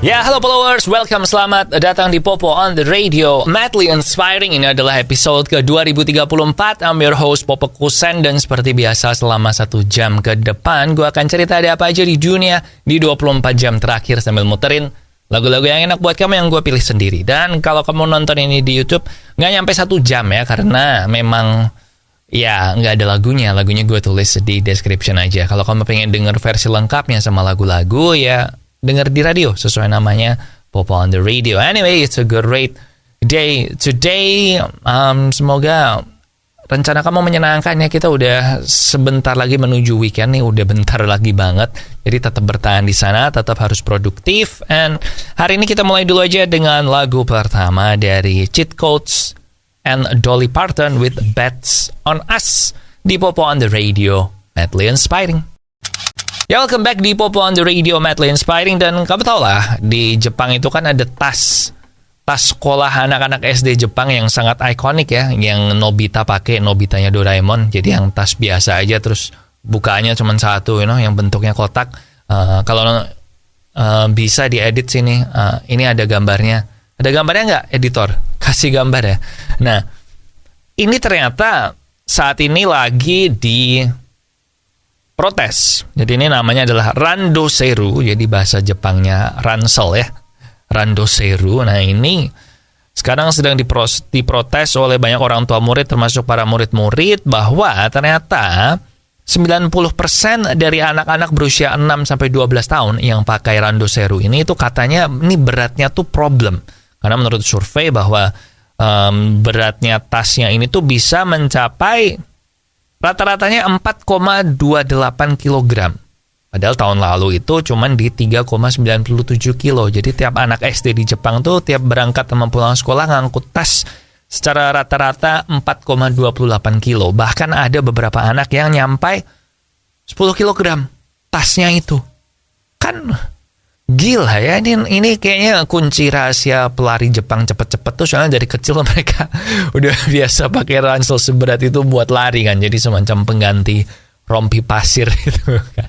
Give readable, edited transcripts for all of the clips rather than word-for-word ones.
Ya, halo followers, welcome, selamat datang di Popo on the Radio, Madly Inspiring. Ini adalah episode ke 2034. I'm your host, Popo Kusen. Dan seperti biasa, selama 1 jam ke depan gue akan cerita ada apa aja di dunia di 24 jam terakhir sambil muterin lagu-lagu yang enak buat kamu yang gue pilih sendiri. Dan kalau kamu nonton ini di YouTube, gak nyampe 1 jam ya, karena memang ya gak ada lagunya. Lagunya gue tulis di description aja. Kalau kamu pengen denger versi lengkapnya sama lagu-lagu, ya dengar di radio sesuai namanya, Popo on the Radio. Anyway, it's a great day today. Semoga rencana kamu menyenangkan ya. Kita udah sebentar lagi menuju weekend nih, udah bentar lagi banget. Jadi tetap bertahan di sana, tetap harus produktif. And hari ini kita mulai dulu aja dengan lagu pertama dari Cheat Codes and Dolly Parton with Bets on Us di Popo on the Radio, Madly Inspiring. Ya, welcome back di Popo on the Radio, Madly Inspiring. Dan kamu tau lah, di Jepang itu kan ada tas sekolah anak-anak SD Jepang yang sangat ikonik ya, yang Nobita pakai, Nobitanya Doraemon. Jadi yang tas biasa aja, terus bukaannya cuma satu, yang bentuknya kotak. Kalau bisa diedit sini, ini ada gambarnya. Ada gambarnya nggak, editor? Kasih gambar ya. Nah, ini ternyata saat ini lagi di protes. Jadi ini namanya adalah Randoseru. Jadi bahasa Jepangnya ransel ya, Randoseru. Nah, ini sekarang sedang diprotes oleh banyak orang tua murid, termasuk para murid-murid, bahwa ternyata 90% dari anak-anak berusia 6-12 tahun yang pakai Randoseru ini itu katanya ini beratnya tuh problem. Karena menurut survei bahwa beratnya tasnya ini tuh bisa mencapai rata-ratanya 4,28 kg. Padahal tahun lalu itu cuman di 3,97 kilo. Jadi tiap anak SD di Jepang tuh tiap berangkat sama pulang sekolah ngangkut tas secara rata-rata 4,28 kilo. Bahkan ada beberapa anak yang nyampai 10 kg tasnya itu. Kan gila ya, ini kayaknya kunci rahasia pelari Jepang cepet-cepet tuh, soalnya dari kecil mereka udah biasa pakai ransel seberat itu buat lari kan, jadi semacam pengganti rompi pasir gitu kan.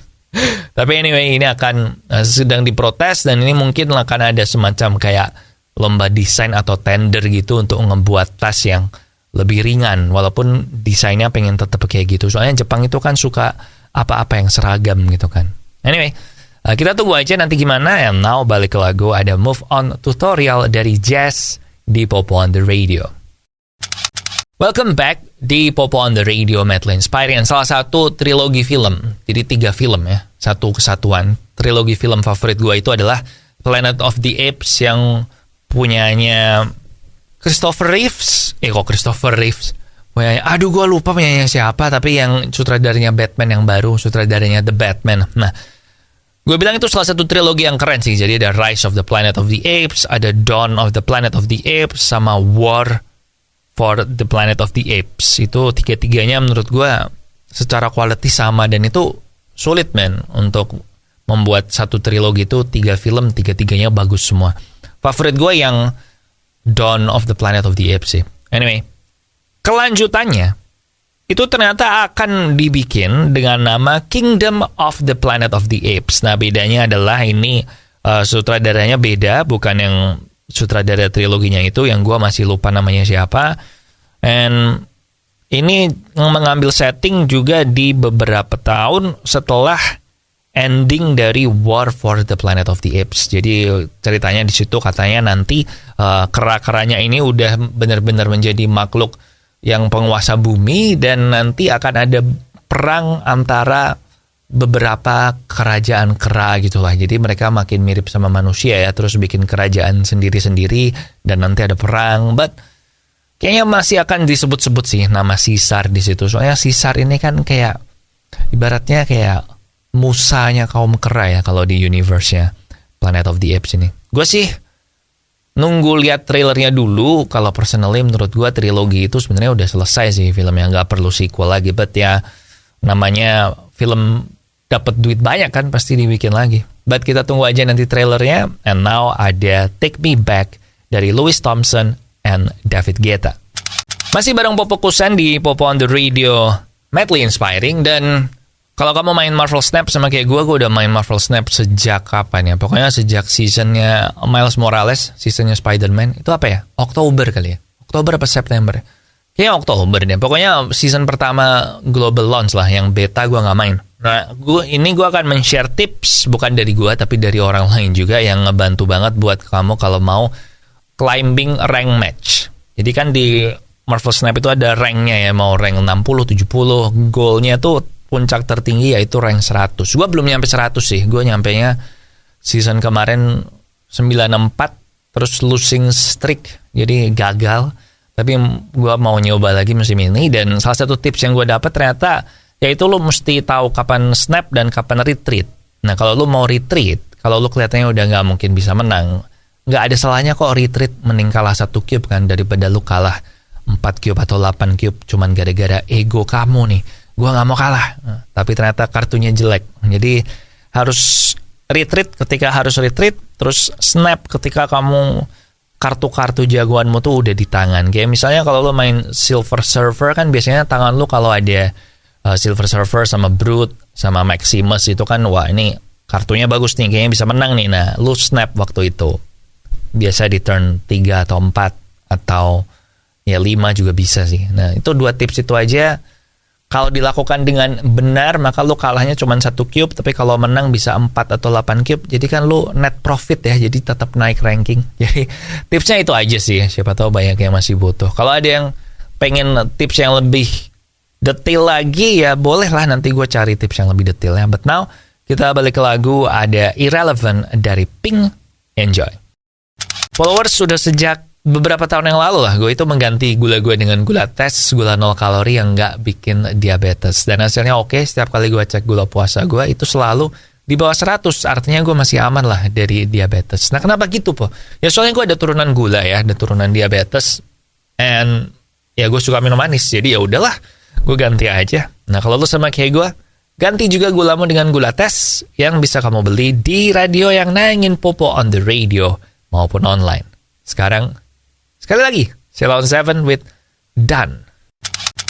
Tapi anyway, ini akan sedang diprotes, dan ini mungkin akan ada semacam kayak lomba desain atau tender gitu untuk ngebuat tas yang lebih ringan, walaupun desainnya pengen tetap kayak gitu, soalnya Jepang itu kan suka apa-apa yang seragam gitu kan. Anyway, kita tunggu aja nanti gimana. And now balik ke lagu, ada Move On Tutorial dari Jazz di Popo on the Radio. Welcome back di Popo on the Radio, Madly Inspiring. Salah satu trilogi film, jadi 3 film ya, satu kesatuan. Trilogi film favorit gue itu adalah Planet of the Apes yang punyanya Christopher Reeves. Christopher Reeves? Aduh, gue lupa punyanya siapa, tapi yang sutradaranya Batman yang baru, sutradaranya The Batman. Nah, gue bilang itu salah satu trilogi yang keren sih. Jadi ada Rise of the Planet of the Apes, ada Dawn of the Planet of the Apes, sama War for the Planet of the Apes. Itu 3-3-nya menurut gue secara quality sama, dan itu sulit untuk membuat satu trilogi itu 3 film, 3-3-nya bagus semua. Favorit gue yang Dawn of the Planet of the Apes sih. Anyway, kelanjutannya itu ternyata akan dibikin dengan nama Kingdom of the Planet of the Apes. Nah, bedanya adalah ini sutradaranya beda, bukan yang sutradara triloginya itu, yang gue masih lupa namanya siapa. And ini mengambil setting juga di beberapa tahun setelah ending dari War for the Planet of the Apes. Jadi ceritanya di situ katanya nanti kera-keranya ini udah benar-benar menjadi makhluk yang penguasa bumi, dan nanti akan ada perang antara beberapa kerajaan kera gitulah. Jadi mereka makin mirip sama manusia ya, terus bikin kerajaan sendiri-sendiri, dan nanti ada perang. But kayaknya masih akan disebut-sebut sih nama Caesar di situ. Soalnya Caesar ini kan kayak ibaratnya kayak musanya kaum kera ya kalau di universe-nya Planet of the Apes ini. Gue sih nunggu lihat trailernya dulu. Kalau personally menurut gue trilogi itu sebenarnya udah selesai sih filmnya, nggak perlu sequel lagi. But ya namanya film dapat duit banyak kan, pasti dibikin lagi. But kita tunggu aja nanti trailernya. And now ada Take Me Back dari Louis Thompson and David Guetta. Masih bareng Popo Kusen di Popo on the Radio, Madly Inspiring. Dan Kalau kamu main Marvel Snap sama kayak gue udah main Marvel Snap sejak kapan ya? Pokoknya sejak seasonnya Miles Morales, seasonnya Spider-Man. Itu apa ya? Oktober kali ya? Oktober apa September? Kayaknya Oktober deh. Pokoknya season pertama global launch lah, yang beta gue nggak main. Nah, gue akan men-share tips, bukan dari gue, tapi dari orang lain juga yang ngebantu banget buat kamu kalau mau climbing rank match. Jadi kan di Marvel Snap itu ada ranknya ya, mau rank 60, 70, goalnya tuh puncak tertinggi yaitu rank 100. Gue belum nyampe 100 sih. Gue nyampenya season kemarin 94, terus losing streak, jadi gagal. Tapi gue mau nyoba lagi musim ini, dan salah satu tips yang gue dapat ternyata yaitu lo mesti tahu kapan snap dan kapan retreat. Nah, kalau lo mau retreat, kalau lo kelihatannya udah nggak mungkin bisa menang, nggak ada salahnya kok retreat, mending kalah 1 cube kan daripada lo kalah 4 cube atau 8 cube cuman gara-gara ego kamu nih. Gue gak mau kalah, tapi ternyata kartunya jelek. Jadi harus retreat ketika harus retreat, terus snap ketika kamu kartu-kartu jagoanmu tuh udah di tangan. Kayak misalnya kalau lo main Silver Surfer kan biasanya tangan lo kalau ada Silver Surfer sama Brute sama Maximus itu kan, wah ini kartunya bagus nih, kayaknya bisa menang nih. Nah, lo snap waktu itu. Biasa di turn 3 atau 4 atau ya 5 juga bisa sih. Nah, itu 2 tips itu aja. Kalau dilakukan dengan benar, maka lo kalahnya cuma 1 cube, tapi kalau menang bisa 4 atau 8 cube. Jadi kan lo net profit ya, jadi tetap naik ranking. Jadi tipsnya itu aja sih, siapa tahu banyak yang masih butuh. Kalau ada yang pengen tips yang lebih detail lagi, ya bolehlah nanti gue cari tips yang lebih detail ya. But now, kita balik ke lagu, ada Irrelevant dari Pink. Enjoy. Followers sudah sejak beberapa tahun yang lalu lah, gue itu mengganti gula gue dengan gula tes, gula 0 kalori yang nggak bikin diabetes. Dan hasilnya oke, setiap kali gue cek gula puasa gue itu selalu di bawah 100, artinya gue masih aman lah dari diabetes. Nah, kenapa gitu, Po? Ya soalnya gue ada turunan gula ya, ada turunan diabetes, and ya gue suka minum manis, jadi ya udahlah, gue ganti aja. Nah, kalau lu sama kayak gue, ganti juga gulamu dengan gula tes yang bisa kamu beli di radio yang nayangin Popo on the radio maupun online. Sekarang, sekali lagi, Ceylon 7 with Done.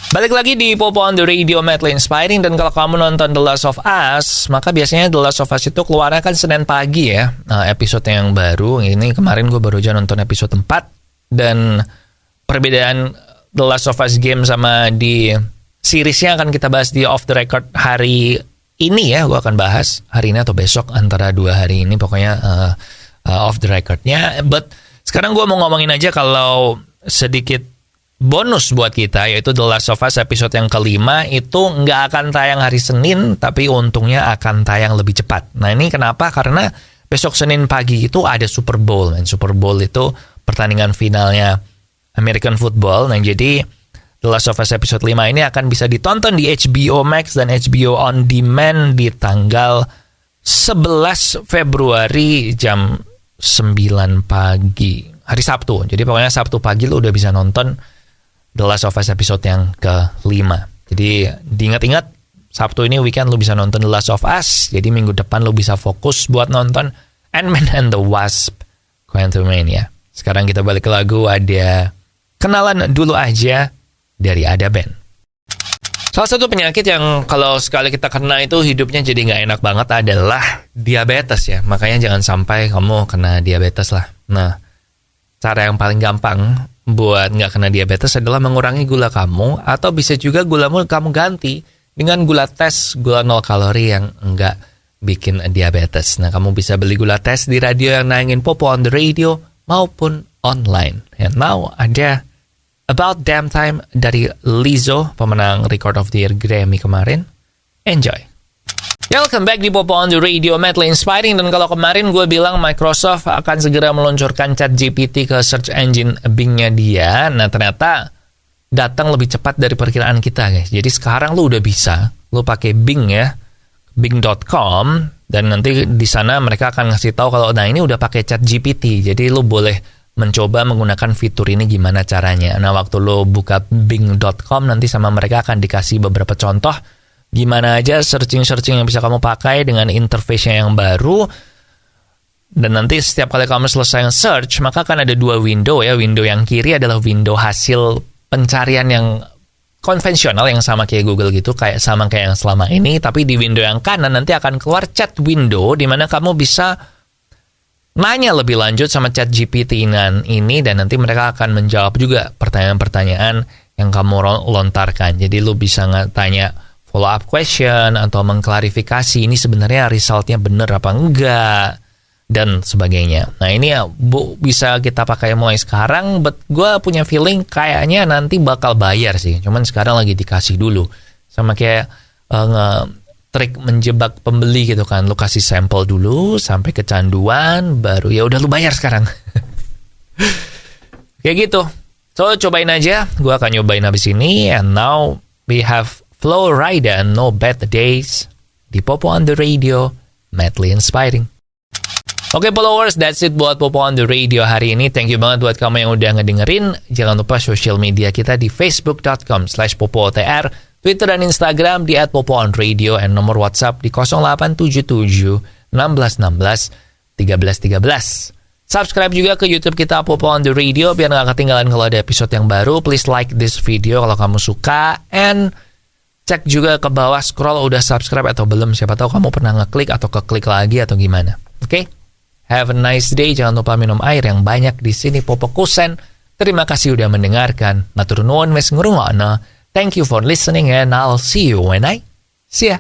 Balik lagi di Popo on the Radio, Madly Inspiring. Dan kalau kamu nonton The Last of Us, maka biasanya The Last of Us itu keluarnya kan Senin pagi ya, episode yang baru. Ini kemarin gue baru aja nonton episode 4. Dan perbedaan The Last of Us game sama di seriesnya akan kita bahas di Off the Record hari ini ya. Gue akan bahas hari ini atau besok, antara 2 hari ini pokoknya Off the Recordnya. But sekarang gue mau ngomongin aja kalau sedikit bonus buat kita, yaitu The Last of Us episode yang kelima itu nggak akan tayang hari Senin, tapi untungnya akan tayang lebih cepat. Nah, ini kenapa? Karena besok Senin pagi itu ada Super Bowl. Dan Super Bowl itu pertandingan finalnya American Football. Nah, jadi The Last of Us episode 5 ini akan bisa ditonton di HBO Max dan HBO On Demand di tanggal 11 Februari jam 9 pagi. Hari Sabtu. Jadi pokoknya Sabtu pagi lo udah bisa nonton The Last of Us episode yang ke-5. Jadi diingat-ingat, Sabtu ini weekend lo bisa nonton The Last of Us. Jadi minggu depan lo bisa fokus buat nonton Ant-Man and the Wasp Quantumania. Sekarang kita balik ke lagu, ada Kenalan Dulu Aja dari Ada Band. Salah satu penyakit yang kalau sekali kita kena itu hidupnya jadi nggak enak banget adalah diabetes ya. Makanya jangan sampai kamu kena diabetes lah. Nah, cara yang paling gampang buat nggak kena diabetes adalah mengurangi gula kamu, atau bisa juga gulamu kamu ganti dengan gula tes, gula 0 kalori yang nggak bikin diabetes. Nah, kamu bisa beli gula tes di radio yang nayangin Popo on the Radio maupun online. And now ada About Damn Time dari Lizzo, pemenang Record of the Year Grammy kemarin. Enjoy. Ya, welcome back di Popo on the Radio, Madly Inspiring. Dan kalau kemarin gue bilang Microsoft akan segera meluncurkan ChatGPT ke search engine Bing-nya dia, nah ternyata datang lebih cepat dari perkiraan kita, guys. Jadi sekarang lu udah bisa, lu pakai Bing ya, bing.com, dan nanti di sana mereka akan ngasih tahu kalau nah ini udah pakai ChatGPT. Jadi lu boleh mencoba menggunakan fitur ini gimana caranya. Nah, waktu lo buka bing.com nanti sama mereka akan dikasih beberapa contoh gimana aja searching-searching yang bisa kamu pakai dengan interface-nya yang baru. Dan nanti setiap kali kamu selesai search, maka akan ada 2 window ya. Window yang kiri adalah window hasil pencarian yang konvensional yang sama kayak Google gitu, kayak sama kayak yang selama ini, tapi di window yang kanan nanti akan keluar chat window di mana kamu bisa nanya lebih lanjut sama chat GPT ini dan nanti mereka akan menjawab juga pertanyaan-pertanyaan yang kamu lontarkan. Jadi lu bisa tanya follow up question atau mengklarifikasi ini sebenarnya resultnya bener apa enggak dan sebagainya. Nah ini ya bisa kita pakai mulai sekarang, but gue punya feeling kayaknya nanti bakal bayar sih. Cuman sekarang lagi dikasih dulu. Sama kayak trik menjebak pembeli gitu kan. Lu kasih sampel dulu sampai kecanduan, baru ya udah lu bayar sekarang. Kayak gitu. So cobain aja. Gue akan nyobain habis ini. And now we have Flo Rida and No Bad Days di Popo on the Radio, madly inspiring. Oke followers, that's it buat Popo on the Radio hari ini. Thank you banget buat kamu yang udah ngedengerin. Jangan lupa social media kita di facebook.com/popootr, Twitter dan Instagram di @popoonradio, and nomor WhatsApp di 0877 1616 1313. Subscribe juga ke YouTube kita Popo on the Radio biar gak ketinggalan kalau ada episode yang baru. Please like this video kalau kamu suka, and cek juga ke bawah, scroll udah subscribe atau belum. Siapa tahu kamu pernah ngeklik atau keklik lagi atau gimana. Oke? Have a nice day. Jangan lupa minum air yang banyak di sini Popo Kusen. Terima kasih udah mendengarkan. Matur nuwun wis ngrungokno. Thank you for listening and I'll see you when I see ya.